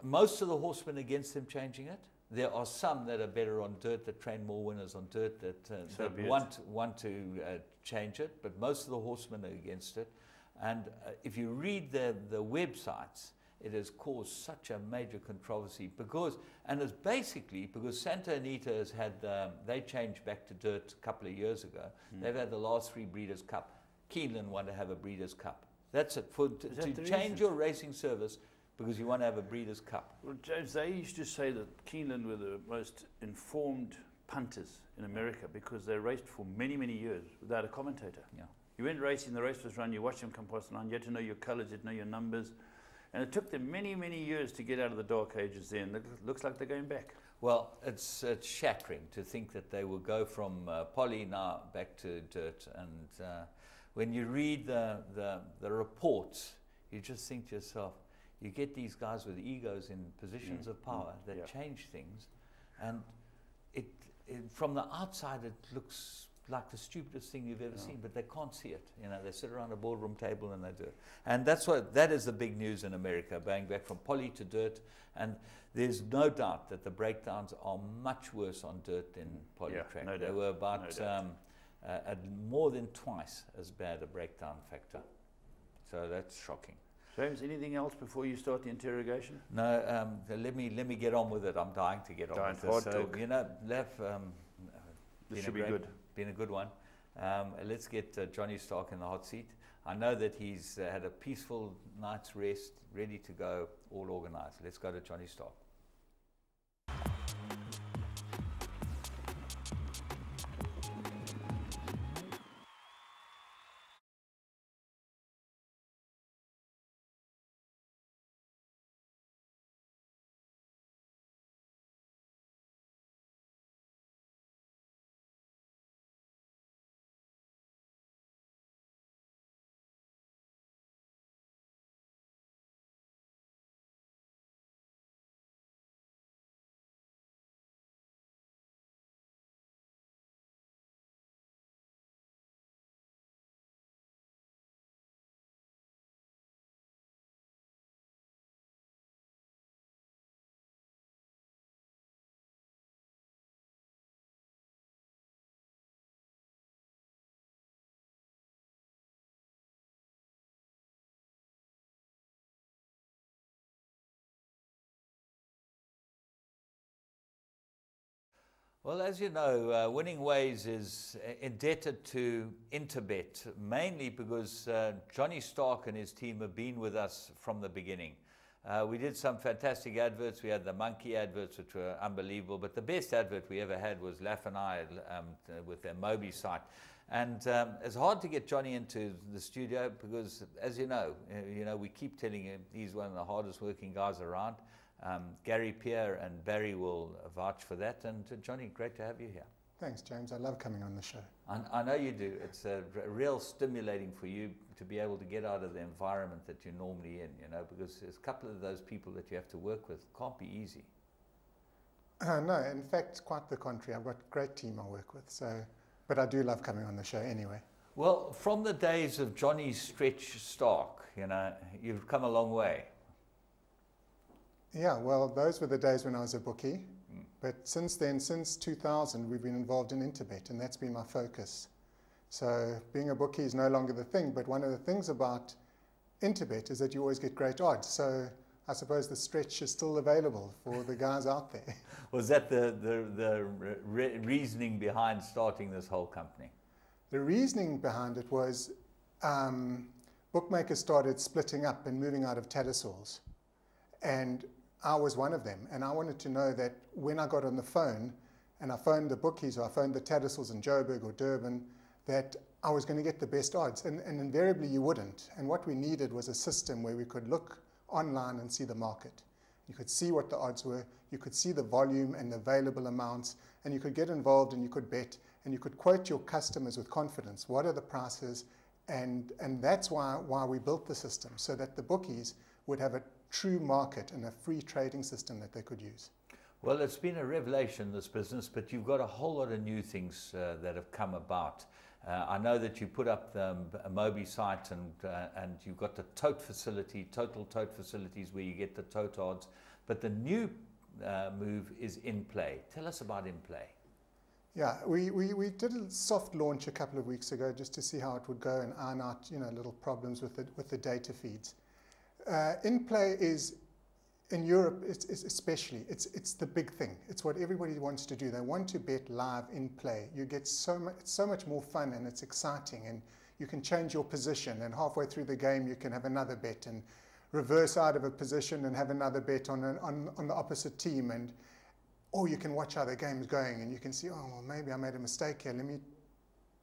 Most of the horsemen against them changing it. There are some that are better on dirt, that train more winners on dirt, that want to change it, but most of the horsemen are against it. And if you read the websites, it has caused such a major controversy and it's basically because Santa Anita has had, they changed back to dirt a couple of years ago. They've had the last 3 Breeders' Cup. Keeneland want to have a Breeders' Cup. That's it, to change your racing service because you want to have a Breeders' Cup. Well, James, they used to say that Keeneland were the most informed punters in America because they raced for many years without a commentator. Yeah. You went racing, the race was run, you watched them come past the line, you had to know your colours, you had to know your numbers. And it took them many years to get out of the dark ages there, and it looks like they're going back. Well, it's shattering to think that they will go from poly now back to dirt. And when you read the reports, you just think to yourself, you get these guys with egos in positions of power that change things. And from the outside, it looks like the stupidest thing you've ever seen, but they can't see it. You know, they sit around a boardroom table and they do it. And that is the big news in America, going back from poly to dirt. And there's no doubt that the breakdowns are much worse on dirt than Polytrack. No they doubt. were about more than twice as bad a breakdown factor. So that's shocking. James, anything else before you start the interrogation? No, let me get on with it. I'm dying to get on with this. So, you know, this should be good. Been a good one. Let's get Johnny Stark in the hot seat. I know that he's had a peaceful night's rest, ready to go, all organized. Let's go to Johnny Stark. Well, as you know, Winning Ways is indebted to Interbet, mainly because Johnny Stark and his team have been with us from the beginning. We did some fantastic adverts. We had the monkey adverts, which were unbelievable, but the best advert we ever had was Laff and I with their Moby site. And it's hard to get Johnny into the studio because, as you know, we keep telling him he's one of the hardest working guys around. Gary Pierre and Barry will vouch for that. And Johnny, great to have you here. Thanks, James. I love coming on the show. I know you do. It's real stimulating for you to be able to get out of the environment that you're normally in, because there's a couple of those people that you have to work with. Can't be easy. No, in fact, quite the contrary. I've got a great team I work with. But I do love coming on the show anyway. Well, from the days of Johnny Stretch Stark, you've come a long way. Yeah, well, those were the days when I was a bookie. But since then, since 2000, we've been involved in Interbet, and that's been my focus. So being a bookie is no longer the thing, but one of the things about Interbet is that you always get great odds. So I suppose the stretch is still available for the guys out there. Was that the reasoning behind starting this whole company? The reasoning behind it was bookmakers started splitting up and moving out of Tattersalls. And I was one of them. And I wanted to know that when I got on the phone, and I phoned the bookies, or I phoned the Tattersalls in Joburg or Durban, that I was going to get the best odds. And invariably you wouldn't. And what we needed was a system where we could look online and see the market. You could see what the odds were, you could see the volume and the available amounts, and you could get involved and you could bet, and you could quote your customers with confidence. What are the prices? And that's why we built the system, so that the bookies would have a true market and a free trading system that they could use. Well, it's been a revelation, this business, but you've got a whole lot of new things that have come about. I know that you put up the Moby site, and you've got the tote facility, total tote facilities where you get the tote odds. But the new move is In Play. Tell us about In Play. Yeah, we did a soft launch a couple of weeks ago just to see how it would go and iron out, you know, little problems with the data feeds. In Play is, in Europe, especially, it's the big thing. It's what everybody wants to do. They want to bet live in play. You get it's so much more fun, and it's exciting, and you can change your position, and halfway through the game you can have another bet and reverse out of a position and have another bet on the opposite team, or you can watch how the game's going and you can see, oh, well, maybe I made a mistake here. Let me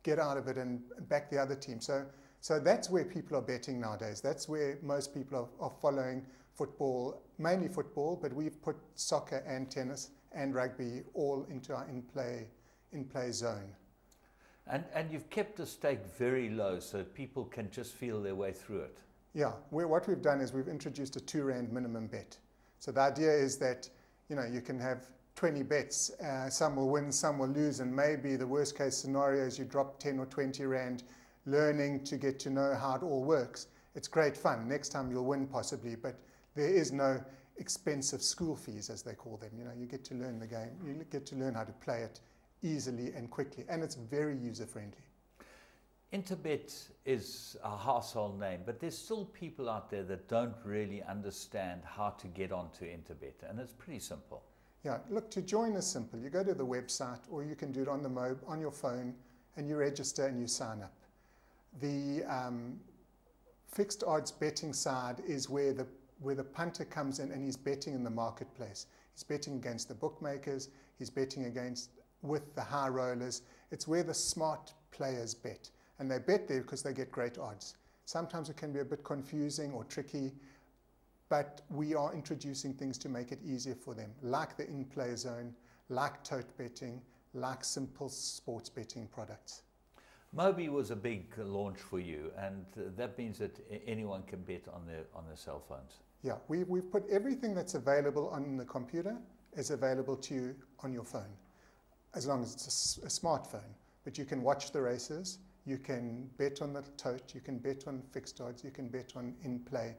get out of it and back the other team. So that's where people are betting nowadays. That's where most people are following football, mainly football, but we've put soccer and tennis and rugby all into our in-play zone. And you've kept the stake very low so that people can just feel their way through it. Yeah, what we've done is we've introduced a R2 minimum bet. So the idea is that, you know, you can have 20 bets, some will win, some will lose, and maybe the worst case scenario is you drop 10 or 20 rand learning to get to know how it all works. It's great fun. Next time you'll win possibly, but there is no expensive school fees, as they call them. You know, you get to learn the game. You get to learn how to play it easily and quickly, and it's very user-friendly. Interbet is a household name, but there's still people out there that don't really understand how to get onto Interbet, and it's pretty simple. Yeah, look, to join is simple. You go to the website, or you can do it on your phone, and you register and you sign up. The fixed odds betting side is where the punter comes in and he's betting in the marketplace. He's betting against the bookmakers, he's betting with the high rollers. It's where the smart players bet. And they bet there because they get great odds. Sometimes it can be a bit confusing or tricky, but we are introducing things to make it easier for them, like the in-play zone, like tote betting, like simple sports betting products. Moby was a big launch for you, and that means that anyone can bet on their cell phones. Yeah, we've put everything that's available on the computer is available to you on your phone, as long as it's a smartphone. But you can watch the races, you can bet on the tote, you can bet on fixed odds, you can bet on in-play.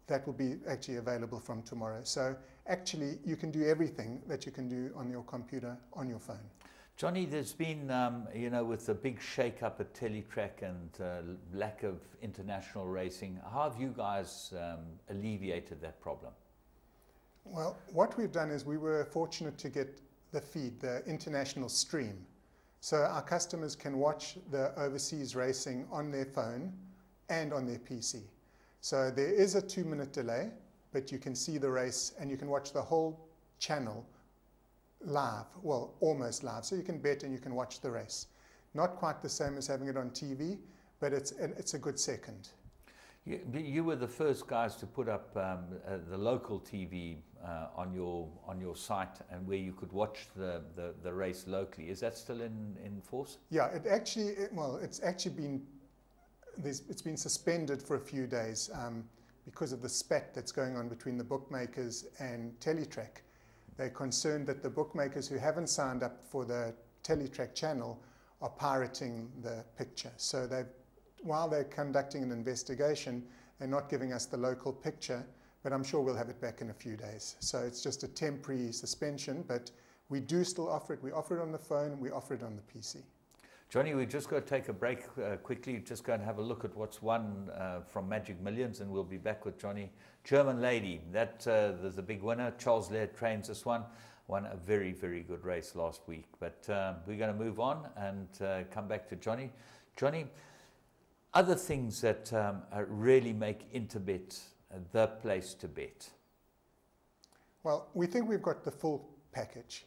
That will be actually available from tomorrow. So actually you can do everything that you can do on your computer on your phone. Johnny, there's been, you know, with the big shake-up at Teletrack and lack of international racing, how have you guys alleviated that problem? Well, what we've done is we were fortunate to get the feed, the international stream. So our customers can watch the overseas racing on their phone and on their PC. So there is a 2-minute delay, but you can see the race and you can watch the whole channel live, well, almost live. So you can bet and you can watch the race. Not quite the same as having it on TV, but it's a good second. You were the first guys to put up the local TV on your site, and where you could watch the race locally. Is that still in force? Yeah, it's actually been it's been suspended for a few days because of the spat that's going on between the bookmakers and Teletrack. They're concerned that the bookmakers who haven't signed up for the Teletrack channel are pirating the picture. So while they're conducting an investigation, they're not giving us the local picture, but I'm sure we'll have it back in a few days. So it's just a temporary suspension, but we do still offer it. We offer it on the phone, we offer it on the PC. Johnny, we're just going to take a break quickly, just go and have a look at what's won from Magic Millions, and we'll be back with Johnny. German Lady, that there's a big winner. Charles Laird trains this one. Won a very, very good race last week. But we're going to move on and come back to Johnny. Johnny, other things that really make Interbet the place to bet? Well, we think we've got the full package.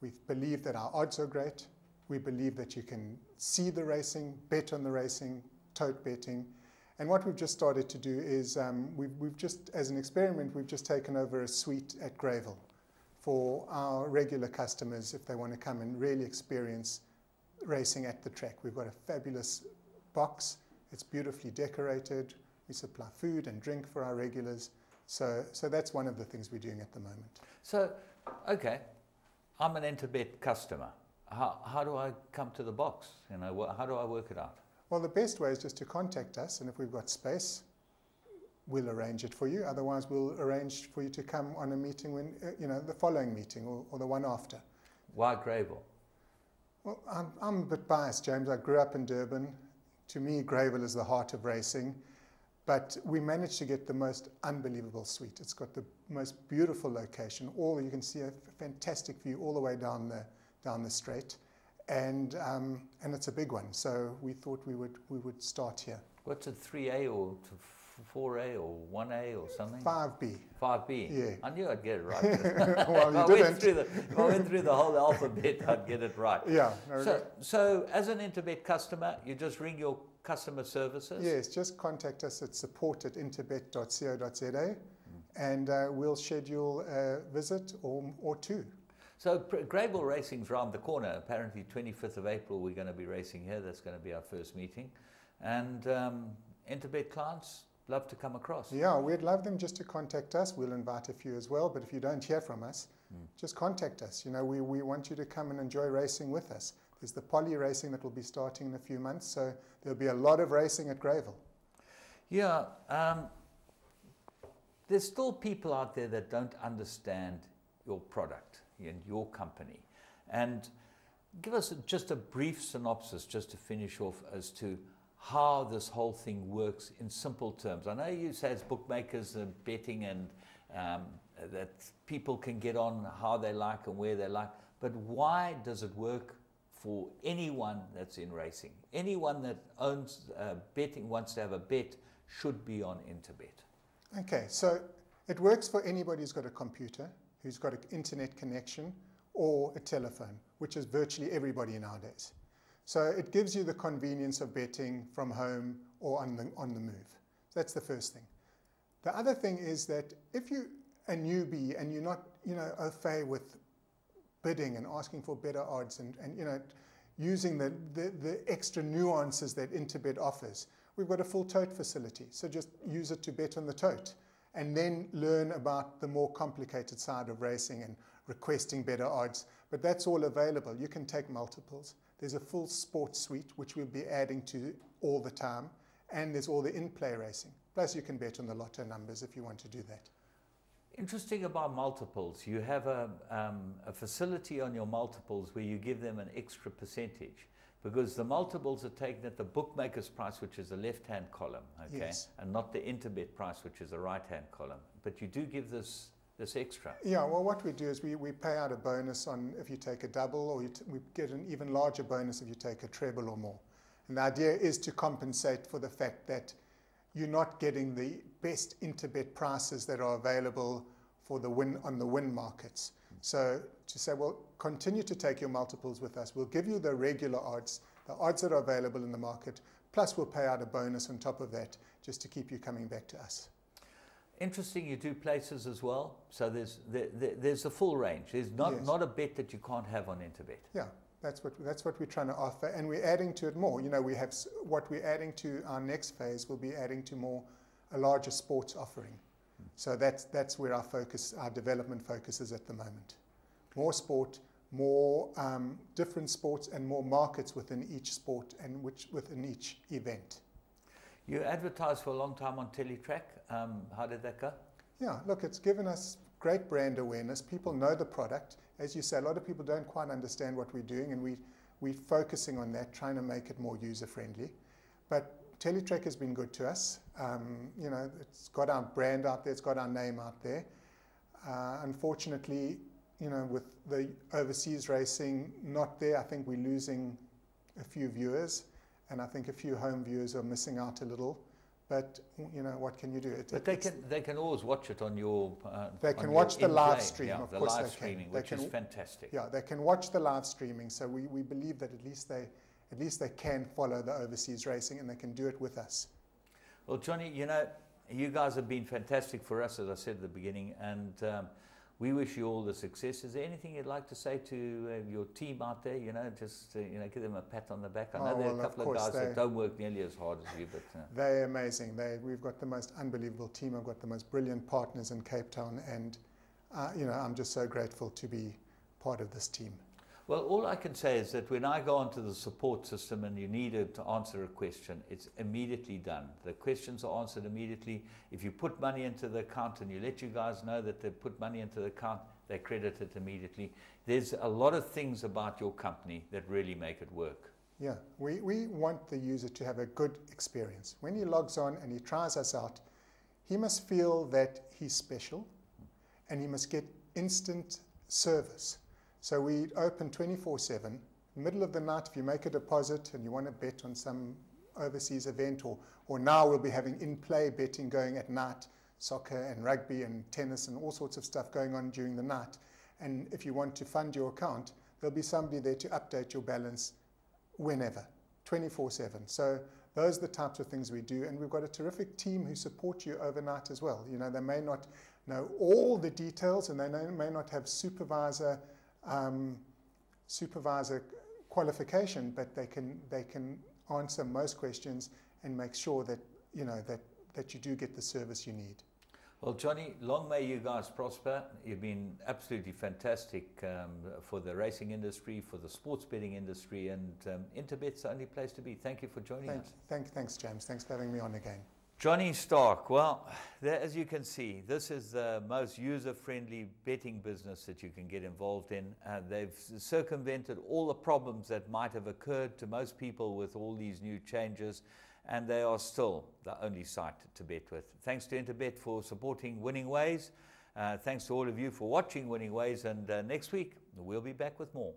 We believe that our odds are great. We believe that you can see the racing, bet on the racing, tote betting. And what we've just started to do is, we've just, as an experiment, we've just taken over a suite at Greyville for our regular customers if they want to come and really experience racing at the track. We've got a fabulous box. It's beautifully decorated. We supply food and drink for our regulars. So that's one of the things we're doing at the moment. So, okay, I'm an Interbet customer. How do I come to the box? You know, how do I work it out? Well, the best way is just to contact us, and if we've got space, we'll arrange it for you. Otherwise, we'll arrange for you to come on a meeting when, you know, the following meeting or the one after. Why Greyville? Well, I'm a bit biased, James. I grew up in Durban. To me, Greyville is the heart of racing. But we managed to get the most unbelievable suite. It's got the most beautiful location. You can see a fantastic view all the way down the straight, and it's a big one. So we thought we would start here. What's it, 3A or 4A or 1A or something? 5B. 5B. Yeah. I knew I'd get it right. Well, you didn't. If I went through the whole alphabet, I'd get it right. Yeah. So as an Interbet customer, you just ring your customer services? Yes, just contact us at support@interbet.co.za, and we'll schedule a visit or two. So Greyville Racing's round the corner. Apparently 25th of April we're going to be racing here. That's going to be our first meeting. And Interbet clients love to come across. Yeah, we'd love them just to contact us. We'll invite a few as well, but if you don't hear from us, just contact us. You know, we want you to come and enjoy racing with us. There's the poly racing that will be starting in a few months, so there'll be a lot of racing at Greyville. Yeah, there's still people out there that don't understand your product and your company. And give us just a brief synopsis just to finish off as to how this whole thing works in simple terms. I know you say it's bookmakers and betting and that people can get on how they like and where they like, but why does it work for anyone that's in racing? Anyone that owns betting, wants to have a bet, should be on Interbet. Okay, so it works for anybody who's got a computer, who's got an internet connection, or a telephone, which is virtually everybody nowadays. So it gives you the convenience of betting from home or on the move. That's the first thing. The other thing is that if you're a newbie and you're not, au fait with bidding and asking for better odds and using the extra nuances that Interbet offers, we've got a full tote facility. So just use it to bet on the tote and then learn about the more complicated side of racing and requesting better odds. But that's all available. You can take multiples. There's a full sports suite, which we'll be adding to all the time. And there's all the in-play racing. Plus you can bet on the lotto numbers if you want to do that. Interesting about multiples, you have a facility on your multiples where you give them an extra percentage, because the multiples are taken at the bookmaker's price, which is the left-hand column, okay, yes, and not the Interbet price, which is the right-hand column. But you do give this extra. Yeah, well, what we do is we pay out a bonus on if you take a double, or we get an even larger bonus if you take a treble or more. And the idea is to compensate for the fact that you're not getting the best Interbet prices that are available for the on the win markets. So to say, well, continue to take your multiples with us. We'll give you the regular odds, the odds that are available in the market, plus we'll pay out a bonus on top of that just to keep you coming back to us. Interesting, you do places as well. So there's a full range. There's not a bet that you can't have on Interbet. Yeah. That's what we're trying to offer, and we're adding to it more. We have what we're adding to our next phase. We'll be adding to a larger sports offering. So that's where our development focus is at the moment. More sport, more different sports, and more markets within each sport and within each event. You advertised for a long time on Teletrack. How did that go? Yeah, look, it's given us great brand awareness. People know the product. As you say, a lot of people don't quite understand what we're doing, and we're focusing on that, trying to make it more user-friendly. But Teletrack has been good to us. You know, it's got our brand out there, it's got our name out there. Unfortunately, you know, with the overseas racing not there, I think we're losing a few viewers, and I think a few home viewers are missing out a little. But you know, what can you do? But they can always watch it on your. They can watch the live stream. Yeah, of the course live they can. streaming, which is fantastic. Yeah, they can watch the live streaming. So we believe that at least they can follow the overseas racing, and they can do it with us. Well, Johnny, you know, you guys have been fantastic for us, as I said at the beginning, and we wish you all the success. Is there anything you'd like to say to your team out there? You know, just you know, give them a pat on the back. I know there are a couple of guys that don't work nearly as hard as you, but they're amazing. We've got the most unbelievable team. I've got the most brilliant partners in Cape Town, and you know, I'm just so grateful to be part of this team. Well, all I can say is that when I go onto the support system and you need to answer a question, it's immediately done. The questions are answered immediately. If you put money into the account and you let you guys know that they put money into the account, they credit it immediately. There's a lot of things about your company that really make it work. Yeah, we want the user to have a good experience. When he logs on and he tries us out, he must feel that he's special, and he must get instant service. So we open 24/7. Middle of the night, if you make a deposit and you want to bet on some overseas event, or now we'll be having in-play betting going at night, soccer and rugby and tennis and all sorts of stuff going on during the night. And if you want to fund your account, there'll be somebody there to update your balance whenever, 24/7. So those are the types of things we do, and we've got a terrific team who support you overnight as well. You know, they may not know all the details, and they may not have supervisor qualification, but they can answer most questions and make sure that you know that you do get the service you need. Well, Johnny, long may you guys prosper. You've been absolutely fantastic for the racing industry, for the sports betting industry, and Interbet's the only place to be. Thank you for joining us. Thanks, James. Thanks for having me on again. Johnny Stark, well, there, as you can see, this is the most user-friendly betting business that you can get involved in. They've circumvented all the problems that might have occurred to most people with all these new changes, and they are still the only site to bet with. Thanks to Interbet for supporting Winning Ways. Thanks to all of you for watching Winning Ways, and next week we'll be back with more.